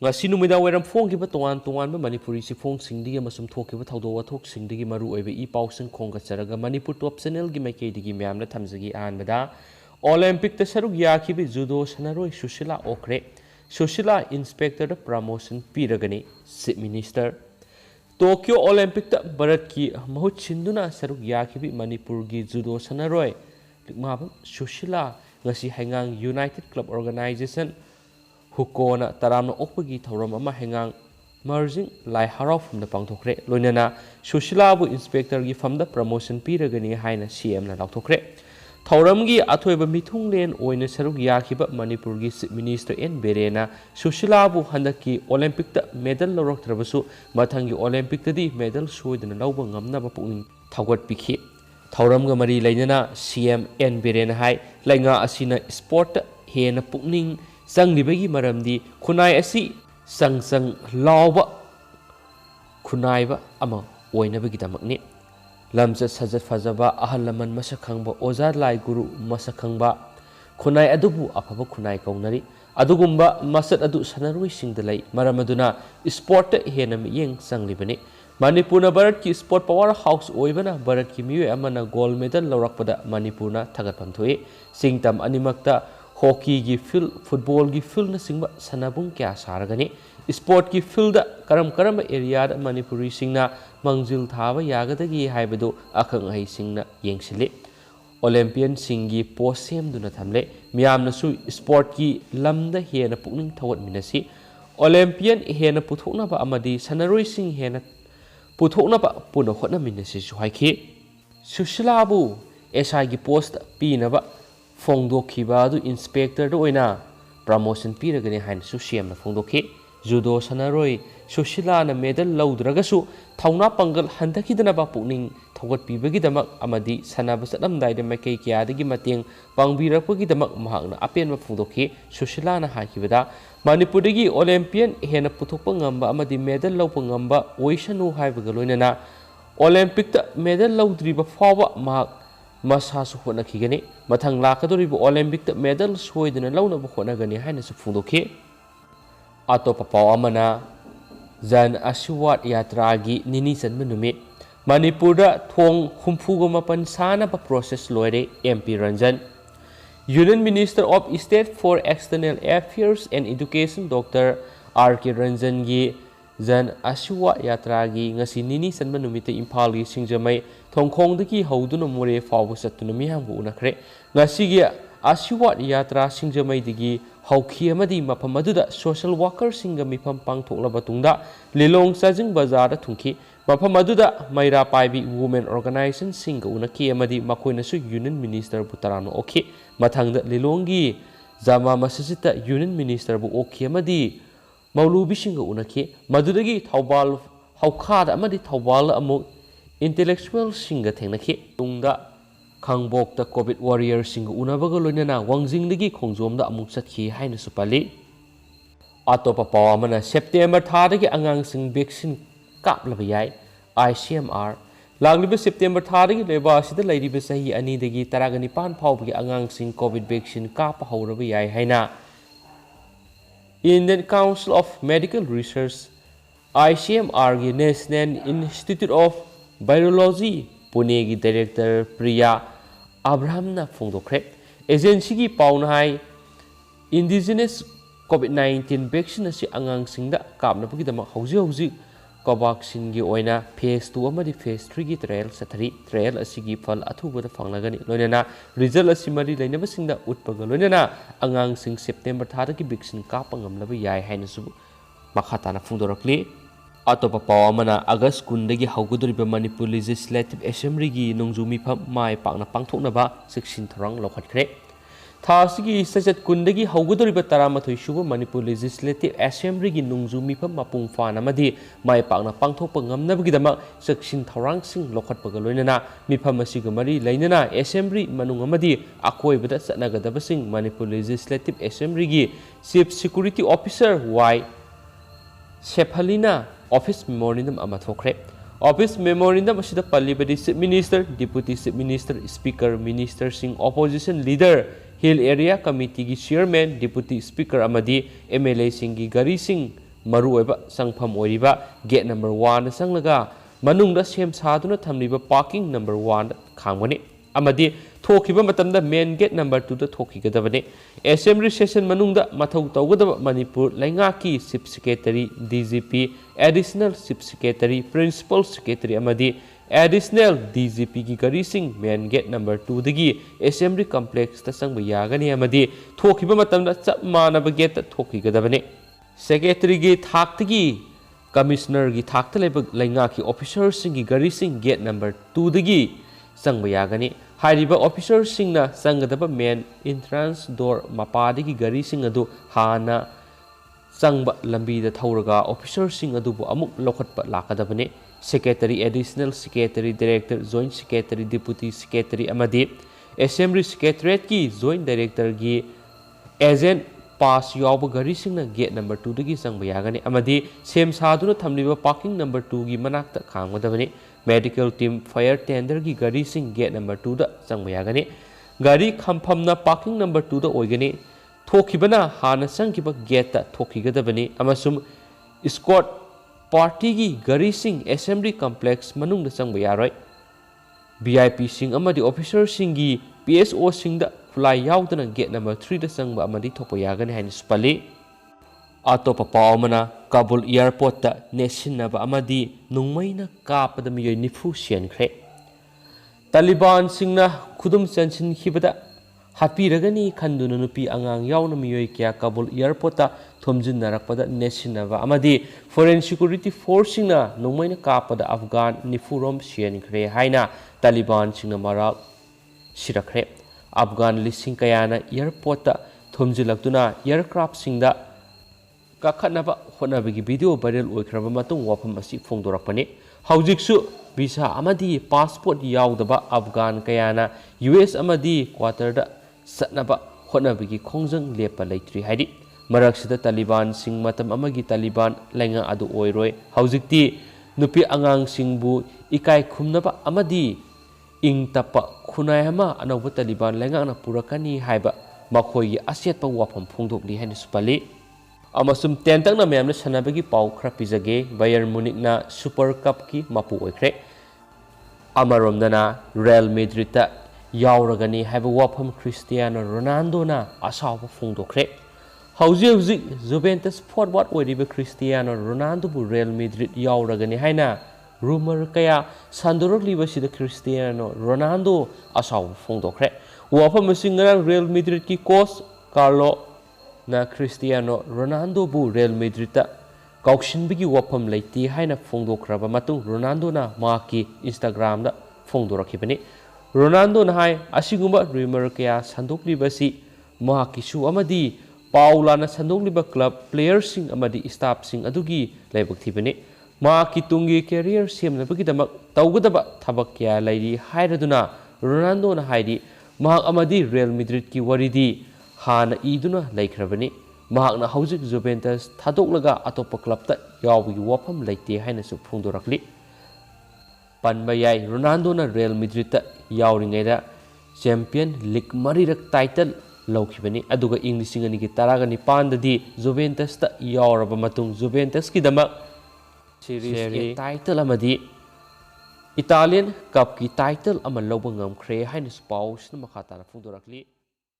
ngasi numida wairam phongkiba tongan tongan Manipuri sifong singdigi amasum thokiba thawdo wathok singdigi maru oiba I pausing khongacharaga Manipur top channel gi maikeidigi myamna thamjagi anbada Olympic ta saruk yakibi judo sanaroi Sushila okre Sushila inspector da promotion piragani chief minister Tokyo Olympic ta Bharat ki mahut chinduna saruk yakibi Manipur gi judo sanaroi likmabam Sushila ngasi hangang United Club Organization Hukona taramna okpagi thauram ama hengang merging lai harau famda pangthokre loinana Sushila bu inspector gi famda promotion piragani haina CM na lauthokre thauram gi athoiba mithunglen oina saruk yakhiba Manipur gi chief minister N Berena Sushila bu handaki Olympic ta medal loroktrabasu mathangi Olympic tadi medal soidana lawba ngamna ba pungning thawgat pikhi thauram ga mari lainana CM N Berena hai lainga asina sport hena pungning Sanglibagi maramdi kunai asi sang lauba kunaiba ama oinabagi damakni lamjat sajat fajaba ahalaman masakhangba oza lai guru masakhangba kunai adubu afaba kunai kaunari adugumba masat adu sanaroi singdalai maramaduna sport hena miyeng sanglibani Manipurna Bharat ki sport power house oibana Bharat ki miyoi amana gold medal laurakpada Manipurna thagatpam thoi singtam animakta hockey gi field football gi field na singba sanabung kya saragani sport gi field karam area da Manipuri singna mangjil thaba yagadagi haibadu akhang hai singna yengsile Olympian singi post sem duna thamle miyamna su sport gi lamda hena pukning thawat minasi Olympian hena puthokna ba amadi sanaroi sing hena puthokna ba puna khotna minasi su haiki Sushila bu SI gi post pina ba Fongdokhiba adu inspector do oina promotion piragani hain su CM na fongdokhi judo sanaroi Sushila na medal laudragasu thauna pangal handakidana ba pukning thogat pibagi damak amadi sanaba salamdai de makai kyadagi mateng pangbirakpagi damak mahakna apenma fongdokhi Sushila na hakibada Manipurdagi Olympian hena puthokpa ngamba amadi medal laupa ngamba oisanu haibaga loinana Olympic ta medal laudriba fawa mahak masa su hona khigani mathang lakadoribu Olympic ta medal soidana launa bu hona gani haina su phungdokhi atopa paw amana jan aswat yatra gi nini chanma numit Manipurda thong humfugo mapan sana pa process loire MP Ranjan Union Minister of State for External Affairs and Education Dr. R.K. Ranjan gi jan aswa yatra gi ngasi nini chanma numite Imphal gi singjamai thongkhongdagi hauduna more fawu satuna miyambu unakre ngasi gi aswa yatra singjamai digi hauki amadi mafam aduda social worker singa mifam pangthoklaba tungda lilong sajing bazar da thungki mafam aduda maira paibi women organization singa unaki amadi makoina su Union Minister butarano okhi mathangda lilongi jama masajita Union Minister bu okhi amadi Maulubi singa unaki madudagi thawbal haukhad amadi thawbal amuk intellectual singa thengnaki tungda khangbok ta covid warrior singa unabaga loinana wangjingdagi khongjomda amuk chatkhi haina supali atopa pawamana September thadagi angang sing vaccine kaplaba yai ICMR lagliba September thadagi leba asida lairiba sahi ani dagi taragani pan phawbagi angang sing covid vaccine kap hawraba yai haina Indian Council of Medical Research ICMR gi National Institute of Virology Pune gi Director Priya Abrahamna fongdokre agency gi pauna hai indigenous COVID-19 vaccine asi angang singda kapna pagi dama hauji Covaxin gi oina phase 2 amadi phase 3 gi trial sathari trial asi gi phal athubada fanglagani loinana result asi mari lainaba singda utpaga loinana angang sing September thada gi vaccine kapangam laba yai haina su makhatana fungdorakli atopa pawamana August kundagi haugudoriba Manipur Legislative Assembly gi nongjumi pham mai pakna pangthoknaba section thorang lokhatkre thasigi sajat kundagi haugudoriba taramathoi suba Manipur Legislative Assembly gi nongjumi pham mapung fan amadi mai pakna pangthokpa ngamnabagi dama section thorang sing lokhatpaga loinana mipham asiga mari lainana Assembly manung amadi akoibada chanagadaba sing Manipur Legislative Assembly gi Chief Security Officer Y Shephalina Office Memorandum amathokre Office Memorandum asida pallibadi Chief Minister, Deputy Chief Minister, Speaker, Minister sing Opposition Leader, Hill Area Committee gi Chairman, Deputy Speaker amadi MLA sing gi gari sing maruoiba sangpham oiriba gate number 1 sanglaka manungda sem saduna thamliba parking number 1 khangmani amadi thokiba matamda main gate number 2 da thokigadabani assembly session manungda mathau tawgadaba manipur laingaki chief secretary dgp additional chief secretary principal secretary amadi additional dgp ki garising main gate number 2 dagi assembly complex ta sangba yagani amadi thokiba matamda chap manaba gate ta thokigadabani secretary gi thaktagi commissioner gi thakta leba laingaki officer singi garising gate number 2 dagi sangba yagani हाइरिबा officer सिंगना संगदबा main entrance door मपादगी गरी सिंग अदु हाना संगबा लंबी the थौरगा officer सिंग अदुबु अमुक लोखटपा लाकदबने secretary additional secretary director joint secretary deputy secretary अमदी असेंबली सेक्रेटरीट की जॉइंट डायरेक्टर की एजेंट पास याव गरी सिंगना गेट नंबर 2 दगी संगबा यागने अमदी सेम सादुना थमलिबा पार्किंग नंबर 2 की मनाक्ता खांगदबने मेडिकल टीम फायर टेंडर की गाड़ी सिंह गेट नंबर 2 दा संग यागने गाड़ी खंफमना पार्किंग नंबर 2 दा ओइगने थोखिबना हाना संगिबा गेट ता थोखिगदबने अमसुम स्क्वाड पार्टी की गाड़ी सिंह असेंबली कॉम्प्लेक्स मनुंग दा संग यारोय वीआईपी सिंह अमदी ऑफिसर सिंह की पीएसओ सिंह दा फ्लाई याउदना गेट नंबर 3 दा संग अमदी थोपो यागने हाइन स्पली अतोप पावमना काबुल एयरपोर्ट नेसिनबा अमदी नुंगमैना कापदा मियोय निफु सेनख्रे तालिबान सिंगना खुदुम चनसिनखिबदा हापीरगनी खंदुना नुपी आंगांग यावना मियोय क्या काबुल एयरपोर्ट थोमजिनरकपदा नेसिनबा अमदी फॉरेन सिक्योरिटी फोर्स सिंगना नुंगमैना कापदा अफगान निफु रोम सेनख्रे हाइना तालिबान सिंगना मरा सिरख्रे अफगान लिसिंग कयाना एयरपोर्ट थोमजिलक्तुना एयरक्राफ्ट सिंगदा काखनबा होनबगी वीडियो वायरल ओइख्रबा मतुंग वाफम असि फोंदोरकपने हौजिकसु visa अमदी passport यावदबा Afghan कयाना US अमदी क्वार्टरदा सतनबा होनबगी खोंजंग Lepa लेत्रि हाइदि मरकसिदा Taliban सिंग मतम अमगी तालिबान लैंगा अदु ओइरोय हौजिकति नुपी आंगांग सिंगबु इकाय खुमनबा अमदी इंग तपा खुनायमा अनौबा तालिबान लैंगाना पुरकनी हाइबा मखोयगी असेतपा वाफम फोंदोकलि हाइना सुपलि अमसुम टेंटंगना मैमने सनाबगी पाउ खरा पिजगे बायर्न मुनिकना सुपर कप की मपु ओइख्रे अमरोमदना रियल मैड्रिड यावरगनी हाइबा वाफम क्रिस्टियानो रोनाल्डोना असाव फोंदोख्रे हौजी हौजी जुवेंटस फॉरवर्ड ओइरिबा क्रिस्टियानो रोनाल्डो बु रियल मैड्रिड यावरगनी हाइना रूमर कया संदोरकलिबसिदा क्रिस्टियानो रोनाल्डो असाव फोंदोख्रे वाफम सिंगना रियल मैड्रिड की कोच कार्लो ना क्रिस्टियानो रोनाल्डो बु रियल मैड्रिड काउशिनबगी वाफम लेती हाइना फोंदोख्रबा मतुंग रोनाल्डो ना माकी इंस्टाग्राम दा फोंदोरखिबनी रोनाल्डो ना हाय असिगुंबा रूमर कया संदोकलिबसी माकीसु अमदी पाउलाना संदोकलिबा क्लब प्लेयर सिंग अमदी स्टाफ सिंग अदुगी लेबकथिबनी माकी तुंगी कैरियर सेमनबगीदमक तौगदबा थबक क्या लैरी हायरदुना रोनाल्डो ना हायदी माक अमदी रियल मैड्रिड की वरिदी हाना इदुना लैख्रबनी महाकना हौजिक जुवेंटस थादोकलगा अतोप क्लबता यावगी वाफम लैते हाइनसु फोंदोरकली पनबा याय रोनाल्डोना रियल मैड्रिड यावरिङैदा चैंपियन लीग मरिरक टाइटल लौखिबनी अदुगा इंग 2019 ददी जुवेंटसता यावरबा मतुंग जुवेंटस की दमक सीरीज टाइटल अमदी इटालियन कप की टाइटल अमा लौबा ngamkhre हाइनसु पाउसना मखाताना फोंदोरकली